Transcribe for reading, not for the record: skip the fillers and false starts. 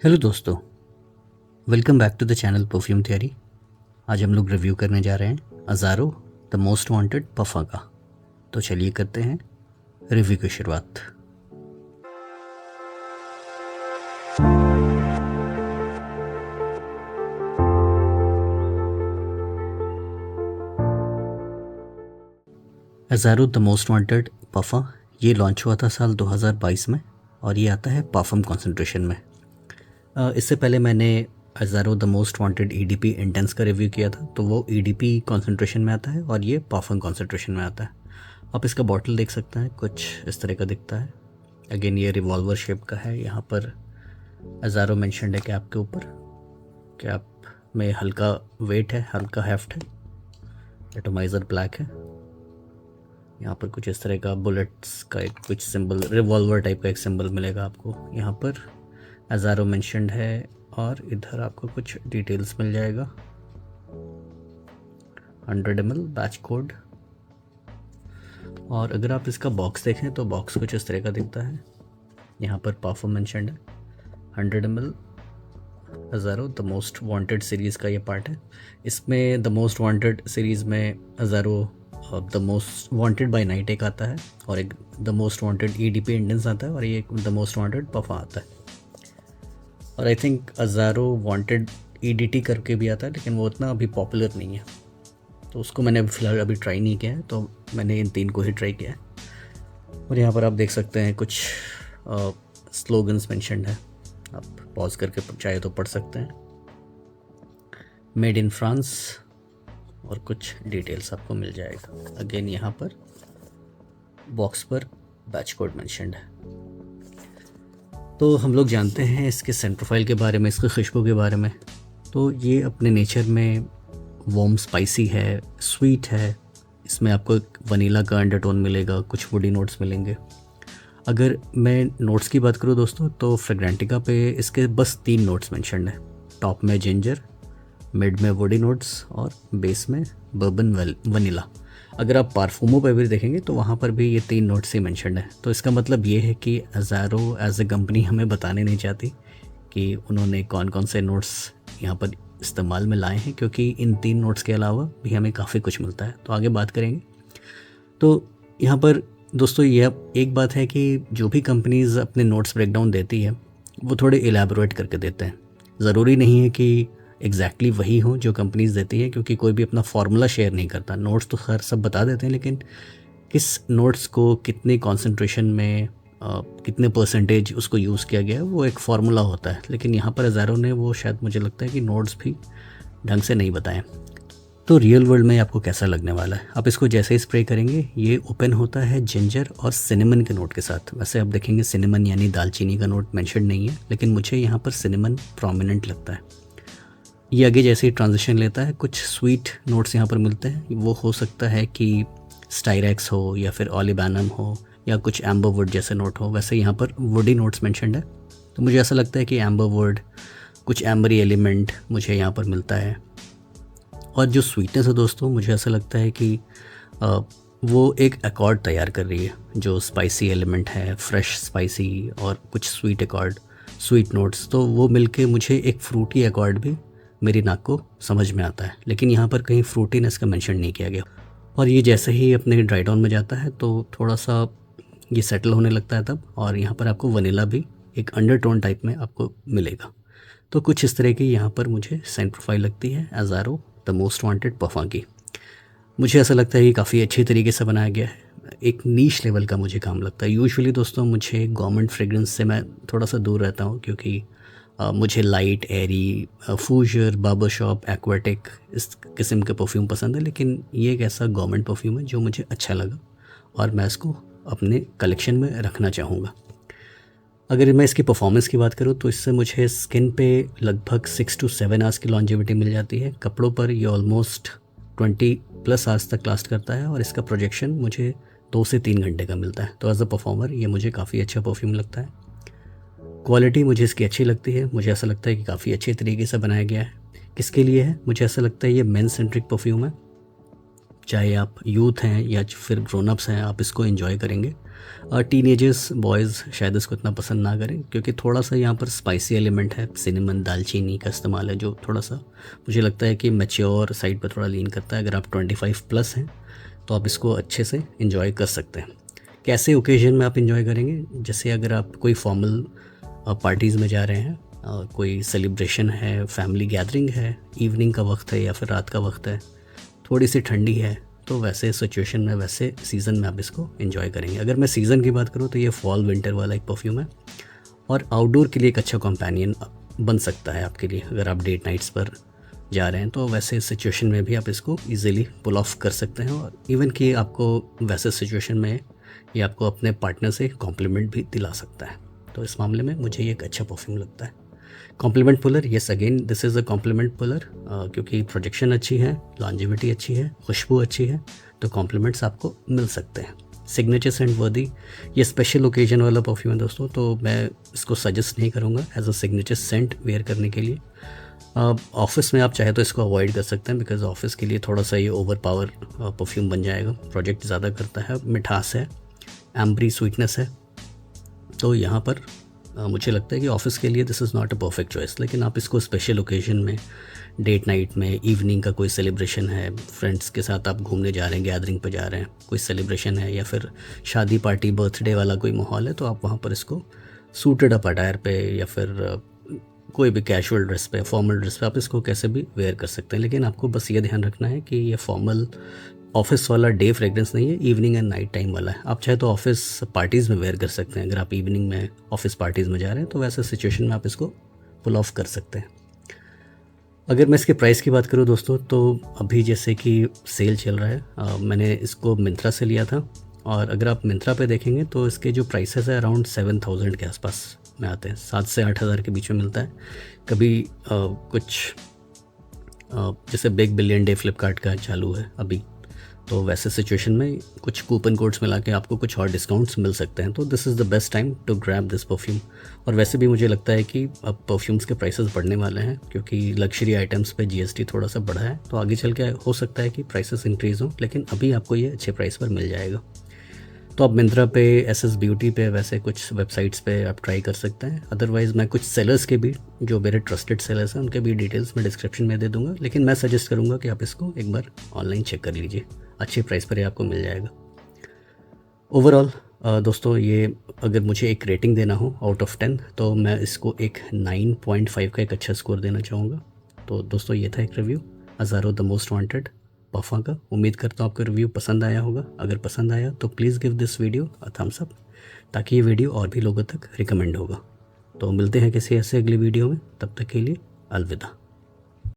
Hello दोस्तों, welcome back to the channel perfume theory. आज हम लोग रिव्यू करने जा रहे हैं अज़ारो द मोस्ट वांटेड पफा का। तो चलिए करते हैं रिव्यू की शुरुआत। अज़ारो द मोस्ट वांटेड पफा ये लॉन्च हुआ था साल 2022 में और ये आता है पाफम कॉन्सेंट्रेशन में। इससे पहले मैंने Azzaro the most wanted EDP intense का रिव्यू किया था, तो वो ईडीपी कॉन्सेंट्रेशन में आता है और ये पाफम कॉन्सेंट्रेशन में आता है। आप इसका बॉटल देख सकते हैं, कुछ इस तरह का दिखता है। अगेन ये रिवॉल्वर शेप का है। यहाँ पर अज़ारो मेंशन्ड है कैप के ऊपर। कैप में हल्का वेट है, हल्का हेफ्ट है। एटोमाइज़र ब्लैक है। यहाँ पर कुछ इस तरह का बुलेट्स का एक कुछ सिंबल, रिवॉल्वर टाइप का एक सिंबल मिलेगा आपको। यहाँ पर अज़ारो मेंशन्ड है और इधर आपको कुछ डिटेल्स मिल जाएगा। 100 ml बैच कोड। और अगर आप इसका बॉक्स देखें तो बॉक्स कुछ इस तरह का दिखता है। यहाँ पर परफ्यूम मेंशन्ड है। 100 ml Azzaro the most wanted series का ये पार्ट है। इसमें द मोस्ट वांटेड सीरीज़ में Azzaro the most wanted by night एक आता है और एक the most wanted EDP intense आता है और ये द मोस्ट वांटेड पफा आता है। और आई थिंक अज़ारो वांटेड ईडीटी करके भी आता है, लेकिन वो उतना अभी पॉपुलर नहीं है, तो उसको मैंने फ़िलहाल अभी ट्राई नहीं किया है। तो मैंने इन तीन को ही ट्राई किया है। और यहाँ पर आप देख सकते हैं कुछ स्लोगन्स मेंशन्ड है। आप पॉज करके चाहे तो पढ़ सकते हैं। मेड इन फ्रांस और कुछ डिटेल्स आपको मिल जाएगा। अगेन यहाँ पर बॉक्स पर बैच कोड मेंशन्ड है। तो हम लोग जानते हैं इसके सेंट प्रोफाइल के बारे में, इसकी खुशबू के बारे में। तो ये अपने नेचर में वार्म स्पाइसी है, स्वीट है। इसमें आपको एक वनीला का अंडरटोन मिलेगा, कुछ वुडी नोट्स मिलेंगे। अगर मैं नोट्स की बात करूँ दोस्तों, तो फ्रेग्रेंटिका पे इसके बस 3 नोट्स मेंशन्ड है। टॉप में जिंजर, मिड में वुडी नोट्स और बेस में बर्बन वनीला। अगर आप पारफूमों पर भी देखेंगे तो वहाँ पर भी ये 3 नोट्स ही मेंशन्ड है। तो इसका मतलब ये है कि अज़ारो एज ए कंपनी हमें बताने नहीं चाहती कि उन्होंने कौन कौन से नोट्स यहाँ पर इस्तेमाल में लाए हैं, क्योंकि इन 3 नोट्स के अलावा भी हमें काफ़ी कुछ मिलता है। तो आगे बात करेंगे। तो यहाँ पर दोस्तों यह एक बात है कि जो भी कंपनीज़ अपने नोट्स ब्रेकडाउन देती है वो थोड़े इलेबोरेट करके देते हैं। ज़रूरी नहीं है कि एग्जैक्टली वही हो जो कंपनीज देती है, क्योंकि कोई भी अपना फार्मूला शेयर नहीं करता। नोट्स तो खैर सब बता देते हैं, लेकिन किस नोट्स को कितने कॉन्सेंट्रेशन में कितने परसेंटेज उसको यूज़ किया गया है, वो एक फार्मूला होता है। लेकिन यहाँ पर अज़ारो ने वो शायद मुझे लगता है कि नोट्स भी ढंग से नहीं बताएं। तो रियल वर्ल्ड में आपको कैसा लगने वाला है? आप इसको जैसे ही स्प्रे करेंगे ये ओपन होता है जिंजर और सिनेमन के नोट के साथ। वैसे आप देखेंगे सिनेमन यानी दालचीनी का नोट मेंशन नहीं है, लेकिन मुझे यहाँ पर सिनेमन प्रोमिनेंट लगता है। ये आगे जैसे ही ट्रांजिशन लेता है कुछ स्वीट नोट्स यहाँ पर मिलते हैं। वो हो सकता है कि स्टाइरेक्स हो या फिर ओलिबैनम हो या कुछ एम्बरवुड जैसे नोट हो। वैसे यहाँ पर वुडी नोट्स मेंशन्ड है, तो मुझे ऐसा लगता है कि एम्बरवुड, कुछ एम्बरी एलिमेंट मुझे यहाँ पर मिलता है। और जो स्वीटनेस है दोस्तों, मुझे ऐसा लगता है कि वो एक अकॉर्ड तैयार कर रही है। जो स्पाइसी एलिमेंट है, फ्रेश स्पाइसी और कुछ स्वीट अकॉर्ड, स्वीट नोट्स, तो वो मिलके मुझे एक फ्रूटी अकॉर्ड भी मेरी नाक को समझ में आता है। लेकिन यहाँ पर कहीं फ्रूटीनेस का मेंशन नहीं किया गया। और ये जैसे ही अपने ड्राई डाउन में जाता है तो थोड़ा सा ये सेटल होने लगता है तब। और यहाँ पर आपको वनीला भी एक अंडरटोन टाइप में आपको मिलेगा। तो कुछ इस तरह की यहाँ पर मुझे सेंट प्रोफाइल लगती है अज़ारो द मोस्ट वांटेड पफा की। मुझे ऐसा लगता है कि काफ़ी अच्छी तरीके से बनाया गया है। एक नीश लेवल का मुझे काम लगता है। यूजुअली दोस्तों मुझे गवर्नमेंट फ्रेग्रेंस से मैं थोड़ा सा दूर रहता हूँ, क्योंकि मुझे लाइट, एरी, फूजर, बार्बर शॉप, एक्वाटिक इस किस्म के परफ्यूम पसंद है। लेकिन ये एक ऐसा गवर्नमेंट परफ्यूम है जो मुझे अच्छा लगा और मैं इसको अपने कलेक्शन में रखना चाहूँगा। अगर मैं इसकी परफॉर्मेंस की बात करूँ तो इससे मुझे स्किन पे लगभग 6 to 7 आवर्स की लॉन्जेविटी मिल जाती है। कपड़ों पर ये ऑलमोस्ट 20+ आवर्स तक लास्ट करता है और इसका प्रोजेक्शन मुझे 2 से 3 घंटे का मिलता है। तो एज अ परफॉर्मर ये मुझे काफ़ी अच्छा परफ्यूम लगता है। क्वालिटी मुझे इसकी अच्छी लगती है। मुझे ऐसा लगता है कि काफ़ी अच्छे तरीके से बनाया गया है। किसके लिए है? मुझे ऐसा लगता है ये मेन सेंट्रिक परफ्यूम है। चाहे आप यूथ हैं या फिर ग्रोन अप्स हैं, आप इसको एंजॉय करेंगे। टीनेजर्स बॉयज़ शायद इसको इतना पसंद ना करें, क्योंकि थोड़ा सा यहाँ पर स्पाइसी एलिमेंट है, सिनेमन दालचीनी का इस्तेमाल है, जो थोड़ा सा मुझे लगता है कि मैच्योर साइड पर थोड़ा लीन करता है। अगर आप 25 प्लस हैं तो आप इसको अच्छे से इंजॉय कर सकते हैं। कैसे ओकेजन में आप इंजॉय करेंगे, जैसे अगर आप कोई फॉर्मल पार्टीज़ में जा रहे हैं, कोई सेलिब्रेशन है, फैमिली गैदरिंग है, इवनिंग का वक्त है या फिर रात का वक्त है, थोड़ी सी ठंडी है, तो वैसे सिचुएशन में, वैसे सीज़न में आप इसको एंजॉय करेंगे। अगर मैं सीज़न की बात करूँ तो ये फॉल विंटर वाला एक परफ्यूम है और आउटडोर के लिए एक अच्छा कंपेनियन बन सकता है आपके लिए। अगर आप डेट नाइट्स पर जा रहे हैं तो वैसे सिचुएशन में भी आप इसको इजीली पुल ऑफ कर सकते हैं, और इवन कि आपको वैसे सिचुएशन में ये आपको अपने पार्टनर से कॉम्प्लीमेंट भी दिला सकता है। तो इस मामले में मुझे ये एक अच्छा परफ्यूम लगता है। Compliment puller, yes again this is a compliment puller, क्योंकि प्रोजेक्शन अच्छी है, लॉन्जिविटी अच्छी है, खुशबू अच्छी है, तो कॉम्प्लीमेंट्स आपको मिल सकते हैं। सिग्नेचर सेंट वर्दी, ये स्पेशल ओकेजन वाला परफ्यूम है दोस्तों, तो मैं इसको सजेस्ट नहीं करूँगा as a signature scent wear करने के लिए। ऑफिस में आप चाहे तो इसको अवॉइड कर सकते हैं, बिकॉज ऑफिस के लिए थोड़ा सा ये ओवर पावर परफ्यूम बन जाएगा। प्रोजेक्ट ज़्यादा करता है, मिठास है, एम्ब्री स्वीटनेस है, तो यहाँ पर मुझे लगता है कि ऑफिस के लिए this is not a perfect choice. लेकिन आप इसको स्पेशल ओकेजन में, डेट नाइट में, इवनिंग का कोई सेलिब्रेशन है, फ्रेंड्स के साथ आप घूमने जा रहे हैं, गैदरिंग पे जा रहे हैं, कोई सेलिब्रेशन है या फिर शादी पार्टी बर्थडे वाला कोई माहौल है, तो आप वहाँ पर इसको सूटेड अप अटायर पे या फिर कोई भी कैजुअल ड्रेस पे, फॉर्मल ड्रेस पे आप इसको कैसे भी वेयर कर सकते हैं। लेकिन आपको बस ये ध्यान रखना है कि ये फॉर्मल ऑफिस वाला डे फ्रेग्रेंस नहीं है, इवनिंग एंड नाइट टाइम वाला है। आप चाहे तो ऑफिस पार्टीज़ में वेयर कर सकते हैं। अगर आप इवनिंग में ऑफिस पार्टीज़ में जा रहे हैं तो वैसे सिचुएशन में आप इसको पुल ऑफ कर सकते हैं। अगर मैं इसके प्राइस की बात करूं दोस्तों, तो अभी जैसे कि सेल चल रहा है, मैंने इसको मिंत्रा से लिया था, और अगर आप मिंत्रा पे देखेंगे तो इसके जो प्राइसेस है अराउंड 7000 के आसपास में आते हैं, 7 से 8000 के बीच में मिलता है। कभी कुछ जैसे बिग बिलियन डे फ्लिपकार्ट का चालू है अभी, तो वैसे सिचुएशन में कुछ कूपन कोड्स मिला के आपको कुछ और डिस्काउंट्स मिल सकते हैं। तो this is the best time to grab this perfume. और वैसे भी मुझे लगता है कि अब परफ्यूम्स के प्राइसेस बढ़ने वाले हैं, क्योंकि लग्जरी आइटम्स पे जीएसटी थोड़ा सा बढ़ा है, तो आगे चल के हो सकता है कि प्राइसेस इंक्रीज़ हों, लेकिन अभी आपको ये अच्छे प्राइस पर मिल जाएगा। तो आप मिंत्रा पे, एसएस ब्यूटी पे, वैसे कुछ वेबसाइट्स पे आप ट्राई कर सकते हैं। अदरवाइज़ मैं कुछ सेलर्स के भी, जो मेरे ट्रस्टेड सेलर्स हैं, उनके भी डिटेल्स मैं डिस्क्रिप्शन में दे दूंगा, लेकिन मैं सजेस्ट करूंगा कि आप इसको एक बार ऑनलाइन चेक कर लीजिए, अच्छे प्राइस पर ये आपको मिल जाएगा। ओवरऑल दोस्तों, ये अगर मुझे एक रेटिंग देना हो आउट ऑफ 10, तो मैं इसको एक 9.5 का एक अच्छा स्कोर देना चाहूँगा। तो दोस्तों, ये था एक रिव्यू अज़ारो द मोस्ट वांटेड पफा का। उम्मीद करता हूँ आपको रिव्यू पसंद आया होगा। अगर पसंद आया तो please give this video a thumbs up, ताकि ये वीडियो और भी लोगों तक रिकमेंड होगा। तो मिलते हैं किसी ऐसे अगली वीडियो में, तब तक के लिए अलविदा।